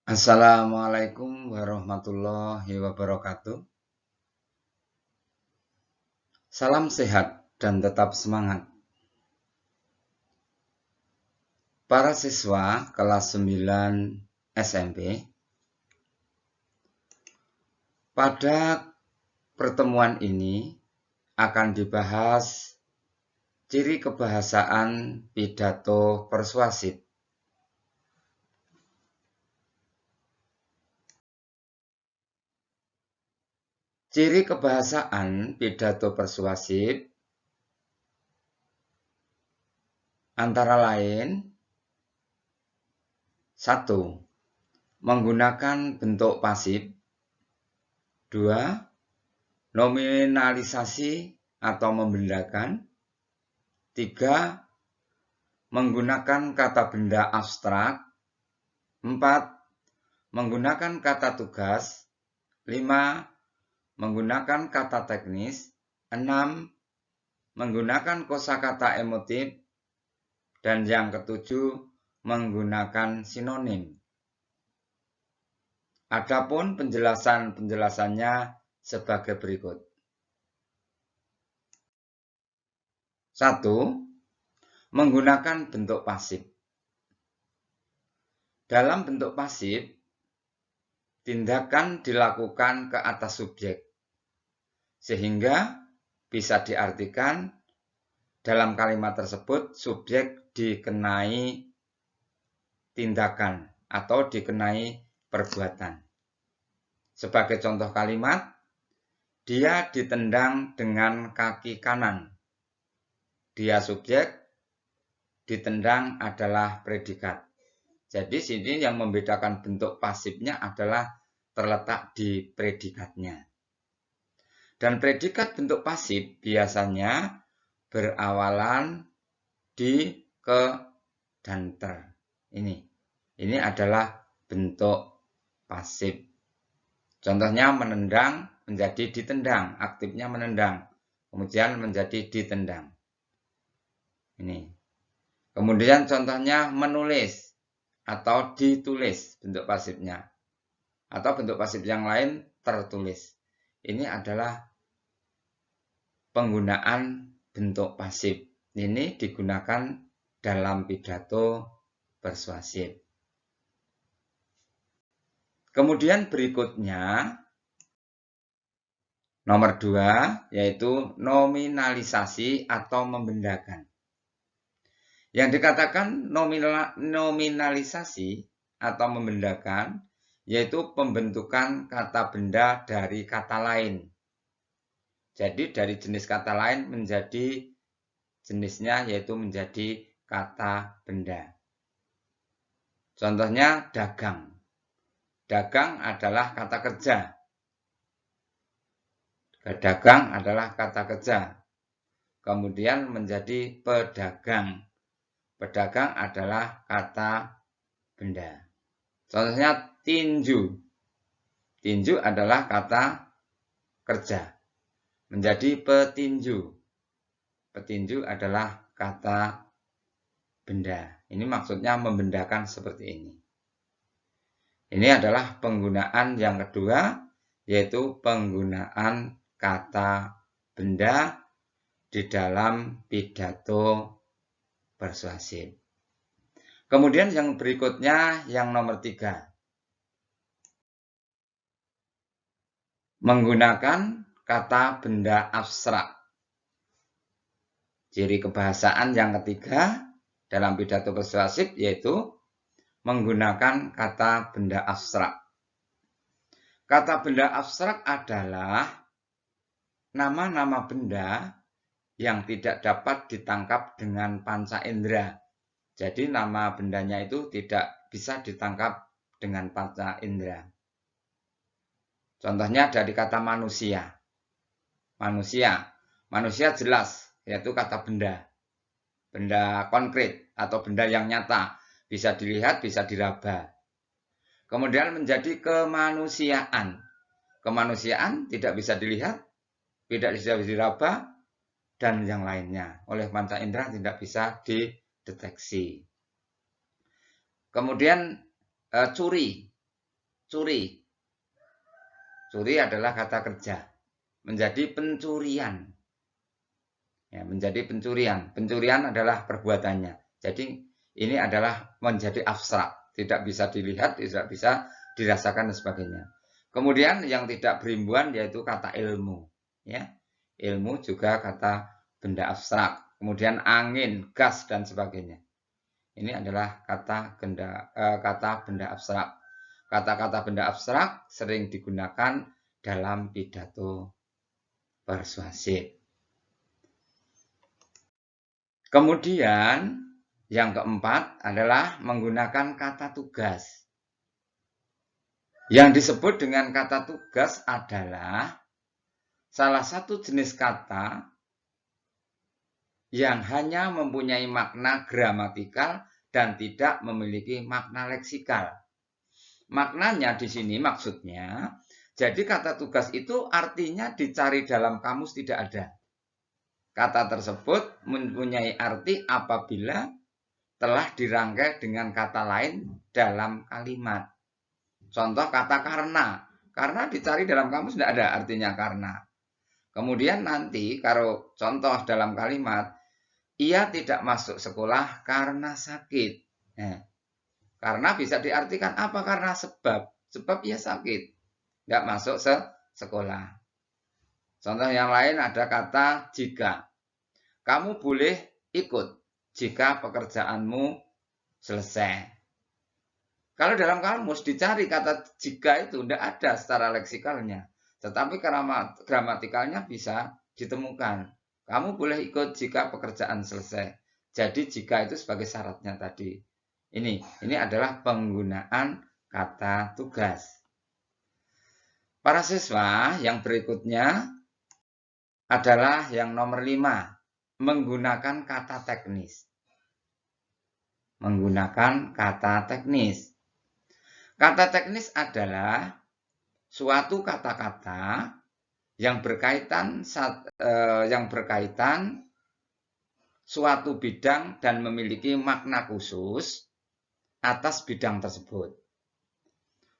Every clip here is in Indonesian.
Assalamualaikum warahmatullahi wabarakatuh. Salam sehat dan tetap semangat. Para siswa kelas 9 SMP, pada pertemuan ini akan dibahas ciri kebahasaan pidato persuasif. Ciri kebahasaan pidato persuasif antara lain: 1. Menggunakan bentuk pasif. 2. Nominalisasi atau membendakan. 3. Menggunakan kata benda abstrak. 4. Menggunakan kata tugas. 5. Menggunakan kata teknis. 6. Menggunakan kosakata emotif. Dan yang ketujuh, menggunakan sinonim. Adapun penjelasannya sebagai berikut. 1. Menggunakan bentuk pasif. Dalam bentuk pasif, tindakan dilakukan ke atas subjek, sehingga bisa diartikan dalam kalimat tersebut subjek dikenai tindakan atau dikenai perbuatan. Sebagai contoh kalimat, dia ditendang dengan kaki kanan. Dia subjek, ditendang adalah predikat. Jadi sini yang membedakan bentuk pasifnya adalah terletak di predikatnya. Dan predikat bentuk pasif biasanya berawalan di, ke, dan ter. Ini adalah bentuk pasif. Contohnya menendang menjadi ditendang, aktifnya menendang, kemudian menjadi ditendang. Ini. Kemudian contohnya menulis atau ditulis, bentuk pasifnya. Atau bentuk pasif yang lain tertulis. Ini adalah penggunaan bentuk pasif. Ini digunakan dalam pidato persuasif. Kemudian berikutnya, nomor 2, yaitu nominalisasi atau membendakan. Yang dikatakan nominalisasi atau membendakan, yaitu pembentukan kata benda dari kata lain. Jadi dari jenis kata lain menjadi jenisnya, yaitu menjadi kata benda. Contohnya dagang. Dagang adalah kata kerja. Dagang adalah kata kerja. Kemudian menjadi pedagang. Pedagang adalah kata benda. Contohnya tinju. Tinju adalah kata kerja. Menjadi petinju. Petinju adalah kata benda. Ini maksudnya membendakan seperti ini. Ini adalah penggunaan yang kedua, yaitu penggunaan kata benda di dalam pidato persuasif. Kemudian yang berikutnya, yang nomor 3. Menggunakan kata benda abstrak. Ciri kebahasaan yang ketiga dalam pidato persuasif yaitu menggunakan kata benda abstrak. Kata benda abstrak adalah nama-nama benda yang tidak dapat ditangkap dengan panca indera. Jadi nama bendanya itu tidak bisa ditangkap dengan panca indera. Contohnya dari kata manusia. Manusia jelas, yaitu kata benda. Benda konkret atau benda yang nyata. Bisa dilihat, bisa diraba. Kemudian menjadi kemanusiaan. Kemanusiaan tidak bisa dilihat, tidak bisa diraba, dan yang lainnya. Oleh panca indera tidak bisa dideteksi. Kemudian curi. curi. Curi adalah kata kerja. Menjadi pencurian. Ya, menjadi pencurian. Pencurian adalah perbuatannya. Jadi ini adalah menjadi abstrak. Tidak bisa dilihat, tidak bisa dirasakan dan sebagainya. Kemudian yang tidak berimbuhan yaitu kata ilmu. Ya, ilmu juga kata benda abstrak. Kemudian angin, gas, dan sebagainya. Ini adalah kata benda abstrak. Kata-kata benda abstrak sering digunakan dalam pidato persuasif. Kemudian yang keempat adalah menggunakan kata tugas. Yang disebut dengan kata tugas adalah salah satu jenis kata yang hanya mempunyai makna gramatikal dan tidak memiliki makna leksikal. Maknanya di sini maksudnya, jadi kata tugas itu artinya dicari dalam kamus tidak ada. Kata tersebut mempunyai arti apabila telah dirangkai dengan kata lain dalam kalimat. Contoh kata karena. Karena dicari dalam kamus tidak ada artinya karena. Kemudian nanti kalau contoh dalam kalimat, ia tidak masuk sekolah karena sakit. Nah, karena bisa diartikan apa? Karena sebab. Sebab ia sakit. Tidak masuk sekolah. Contoh yang lain ada kata jika. Kamu boleh ikut jika pekerjaanmu selesai. Kalau dalam kamus dicari kata jika itu tidak ada secara leksikalnya. Tetapi gramatikalnya bisa ditemukan. Kamu boleh ikut jika pekerjaan selesai. Jadi jika itu sebagai syaratnya tadi. Ini adalah penggunaan kata tugas. Para siswa, yang berikutnya adalah yang nomor 5. Menggunakan kata teknis. Menggunakan kata teknis. Kata teknis adalah suatu kata-kata yang berkaitan suatu bidang dan memiliki makna khusus atas bidang tersebut.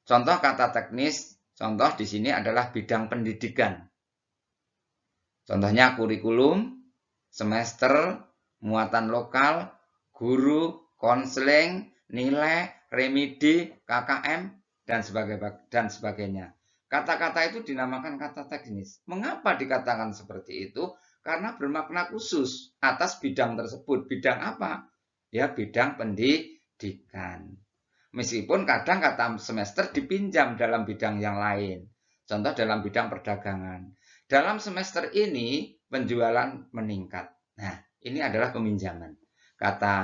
Contoh kata teknis, contoh di sini adalah bidang pendidikan. Contohnya kurikulum, semester, muatan lokal, guru, konseling, nilai, remedi, KKM, dan sebagainya. Kata-kata itu dinamakan kata teknis. Mengapa dikatakan seperti itu? Karena bermakna khusus atas bidang tersebut. Bidang apa? Ya, bidang pendidikan. Meskipun kadang kata semester dipinjam dalam bidang yang lain. Contoh dalam bidang perdagangan. Dalam semester ini penjualan meningkat. Nah, ini adalah peminjaman. Kata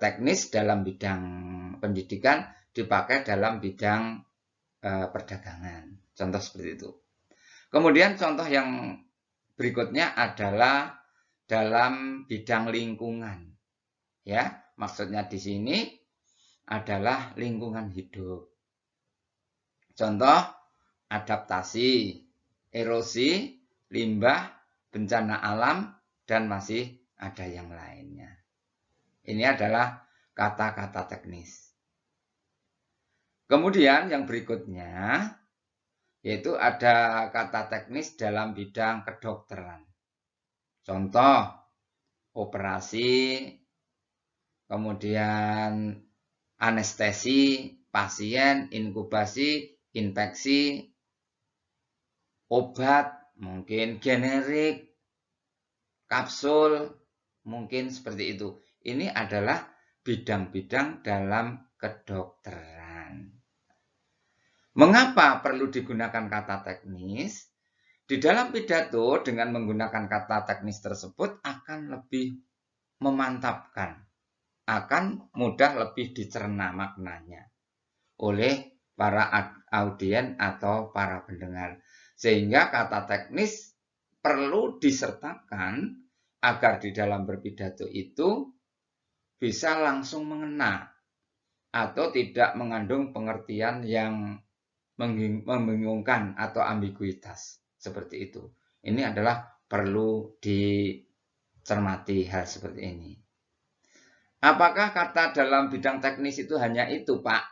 teknis dalam bidang pendidikan dipakai dalam bidang perdagangan. Contoh seperti itu. Kemudian contoh yang berikutnya adalah dalam bidang lingkungan. Ya, maksudnya di sini adalah lingkungan hidup. Contoh adaptasi, erosi, limbah, bencana alam, dan masih ada yang lainnya. Ini adalah kata-kata teknis. Kemudian yang berikutnya, yaitu ada kata teknis dalam bidang kedokteran. Contoh, operasi, kemudian anestesi, pasien, inkubasi, infeksi, obat, mungkin generik, kapsul, mungkin seperti itu. Ini adalah bidang-bidang dalam kedokteran. Mengapa perlu digunakan kata teknis? Di dalam pidato dengan menggunakan kata teknis tersebut akan lebih memantapkan, akan mudah lebih dicerna maknanya oleh para audien atau para pendengar. Sehingga kata teknis perlu disertakan agar di dalam berpidato itu bisa langsung mengena atau tidak mengandung pengertian yang membingungkan atau ambiguitas seperti itu. Ini adalah perlu dicermati hal seperti ini. Apakah kata dalam bidang teknis itu hanya itu, Pak?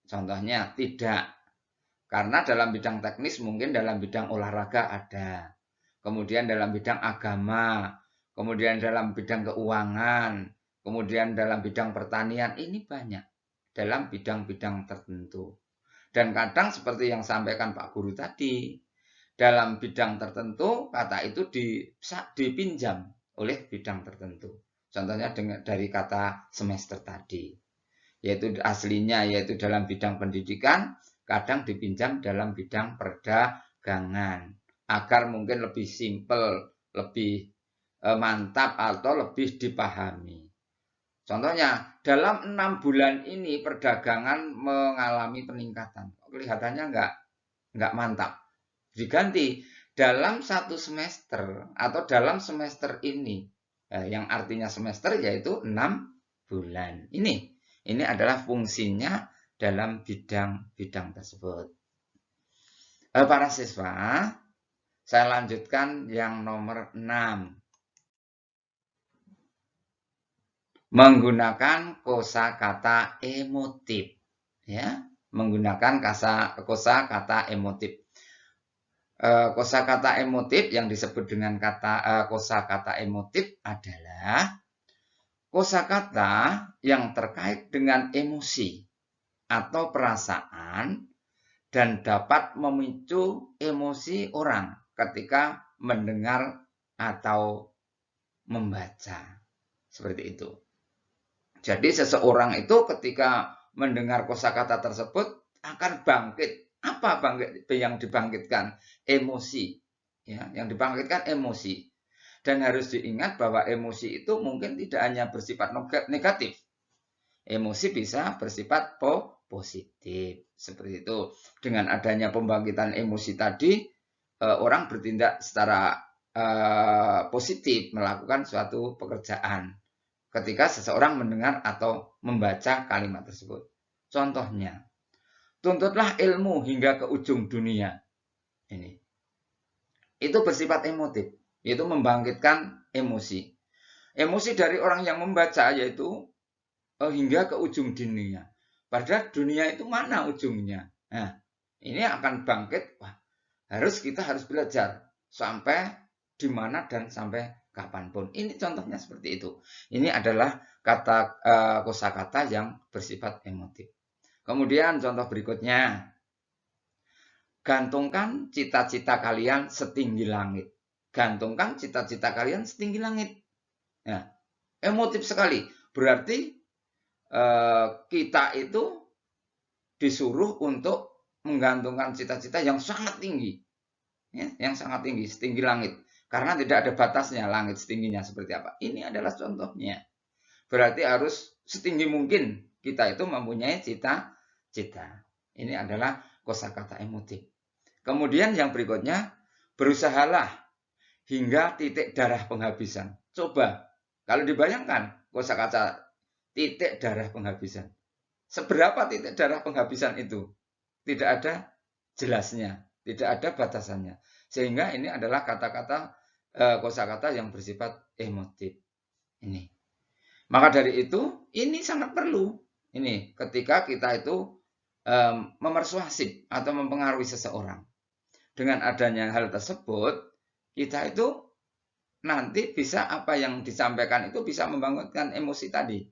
Contohnya tidak. Karena dalam bidang teknis mungkin dalam bidang olahraga ada. Kemudian dalam bidang agama, kemudian dalam bidang keuangan, kemudian dalam bidang pertanian, ini banyak dalam bidang-bidang tertentu. Dan kadang seperti yang sampaikan Pak Guru tadi, dalam bidang tertentu kata itu dipinjam oleh bidang tertentu. Contohnya dari kata semester tadi, yaitu aslinya yaitu dalam bidang pendidikan, kadang dipinjam dalam bidang perdagangan agar mungkin lebih simpel, lebih mantap atau lebih dipahami. Contohnya dalam 6 bulan ini perdagangan mengalami peningkatan. Kelihatannya nggak mantap. Diganti dalam 1 semester atau dalam semester ini, yang artinya semester yaitu 6 bulan. Ini adalah fungsinya dalam bidang-bidang tersebut. Para siswa, saya lanjutkan yang nomor 6. Menggunakan kosakata emotif. Ya, menggunakan kosakata emotif. Kosakata emotif yang disebut dengan kosakata emotif adalah kosakata yang terkait dengan emosi atau perasaan dan dapat memicu emosi orang ketika mendengar atau membaca. Seperti itu. Jadi seseorang itu ketika mendengar kosakata tersebut akan bangkit. Apa bangkit yang dibangkitkan? Emosi. Ya, yang dibangkitkan emosi. Dan harus diingat bahwa emosi itu mungkin tidak hanya bersifat negatif. Emosi bisa bersifat positif. Seperti itu. Dengan adanya pembangkitan emosi tadi, orang bertindak secara positif melakukan suatu pekerjaan ketika seseorang mendengar atau membaca kalimat tersebut. Contohnya, tuntutlah ilmu hingga ke ujung dunia. Ini. Itu bersifat emotif, yaitu membangkitkan emosi. Emosi dari orang yang membaca yaitu hingga ke ujung dunia. Padahal dunia itu mana ujungnya? Nah, ini akan bangkit, kita harus belajar sampai di mana dan sampai kapanpun. Ini contohnya seperti itu. Ini adalah kosakata yang bersifat emotif. Kemudian contoh berikutnya. Gantungkan cita-cita kalian setinggi langit. Gantungkan cita-cita kalian setinggi langit. Nah, emotif sekali. Berarti kita itu disuruh untuk menggantungkan cita-cita yang sangat tinggi. Ya, yang sangat tinggi, setinggi langit. Karena tidak ada batasnya langit setingginya seperti apa. Ini adalah contohnya. Berarti harus setinggi mungkin kita itu mempunyai cita-cita. Ini adalah kosakata emotif. Kemudian yang berikutnya, berusahalah hingga titik darah penghabisan. Coba, kalau dibayangkan kosakata titik darah penghabisan. Seberapa titik darah penghabisan itu? Tidak ada jelasnya, tidak ada batasannya. Sehingga ini adalah kata-kata kosakata yang bersifat emotif. Ini. Maka dari itu, ini sangat perlu. Ini ketika kita itu memersuasif atau mempengaruhi seseorang. Dengan adanya hal tersebut, kita itu nanti bisa apa yang disampaikan itu bisa membangkitkan emosi tadi.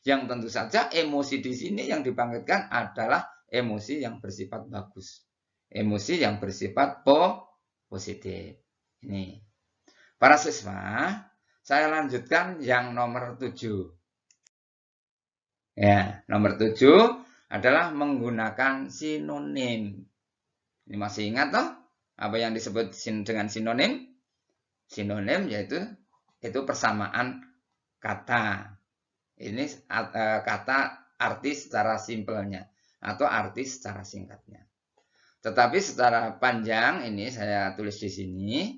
Yang tentu saja emosi di sini yang dibangkitkan adalah emosi yang bersifat bagus. Emosi yang bersifat positif. Ini. Para siswa, saya lanjutkan yang nomor 7. Ya, nomor 7 adalah menggunakan sinonim. Ini masih ingat toh? Apa yang disebut dengan sinonim? Sinonim yaitu persamaan kata. Ini kata arti secara simpelnya atau arti secara singkatnya. Tetapi secara panjang ini saya tulis di sini.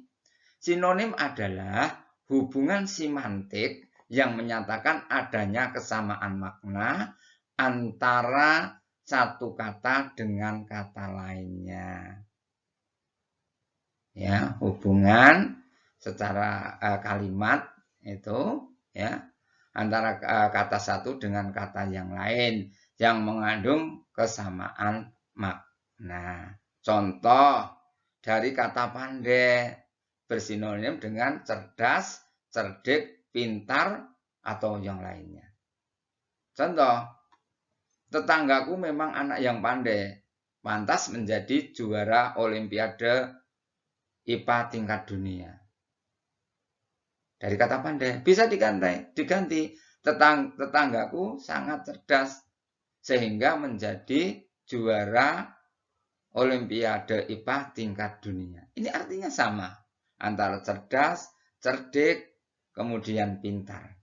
Sinonim adalah hubungan semantik yang menyatakan adanya kesamaan makna antara satu kata dengan kata lainnya. Ya, hubungan secara kalimat itu ya antara kata satu dengan kata yang lain yang mengandung kesamaan makna. Contoh dari kata pandai bersinonim dengan cerdas, cerdik, pintar, atau yang lainnya. Contoh, tetanggaku memang anak yang pandai, pantas menjadi juara Olimpiade IPA tingkat dunia. Dari kata pandai bisa diganti tetanggaku sangat cerdas sehingga menjadi juara Olimpiade IPA tingkat dunia. Ini artinya sama antara cerdas, cerdik, kemudian pintar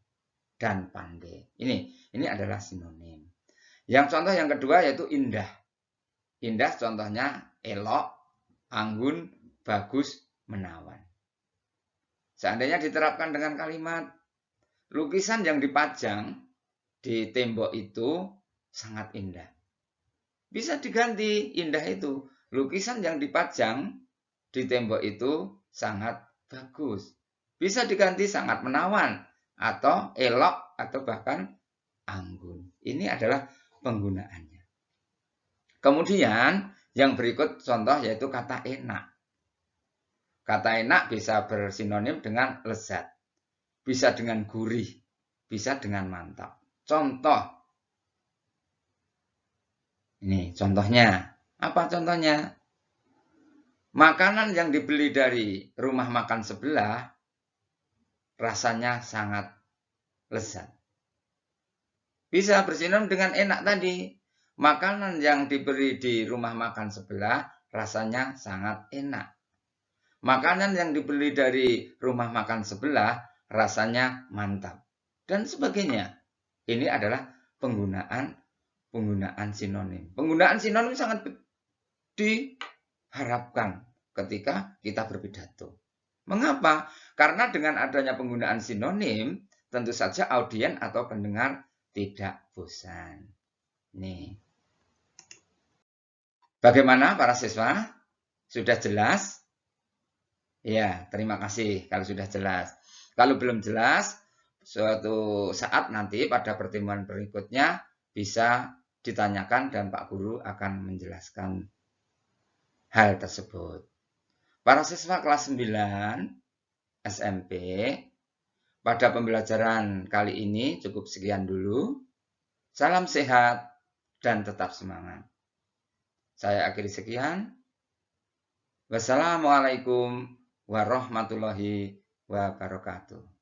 dan pandai. Ini adalah sinonim. Yang contoh yang kedua yaitu indah. Indah contohnya elok, anggun, bagus, menawan. Seandainya diterapkan dengan kalimat lukisan yang dipajang di tembok itu sangat indah. Bisa diganti indah itu. Lukisan yang dipajang di tembok itu sangat bagus. Bisa diganti sangat menawan atau elok atau bahkan anggun. Ini adalah penggunaannya. Kemudian yang berikut contoh yaitu kata enak. Kata enak bisa bersinonim dengan lezat, bisa dengan gurih, bisa dengan mantap. Contoh. Ini contohnya. Apa contohnya? Makanan yang dibeli dari rumah makan sebelah rasanya sangat lezat. Bisa bersinonim dengan enak tadi. Makanan yang dibeli di rumah makan sebelah rasanya sangat enak. Makanan yang dibeli dari rumah makan sebelah rasanya mantap. Dan sebagainya. Ini adalah penggunaan sinonim. Penggunaan sinonim sangat diharapkan ketika kita berpidato. Mengapa? Karena dengan adanya penggunaan sinonim, tentu saja audien atau pendengar tidak bosan. Nih. Bagaimana para siswa? Sudah jelas? Ya, terima kasih kalau sudah jelas. Kalau belum jelas, suatu saat nanti pada pertemuan berikutnya bisa ditanyakan dan Pak Guru akan menjelaskan hal tersebut. Para siswa kelas 9 SMP, pada pembelajaran kali ini cukup sekian dulu. Salam sehat dan tetap semangat. Saya akhiri sekian. Wassalamualaikum warahmatullahi wabarakatuh.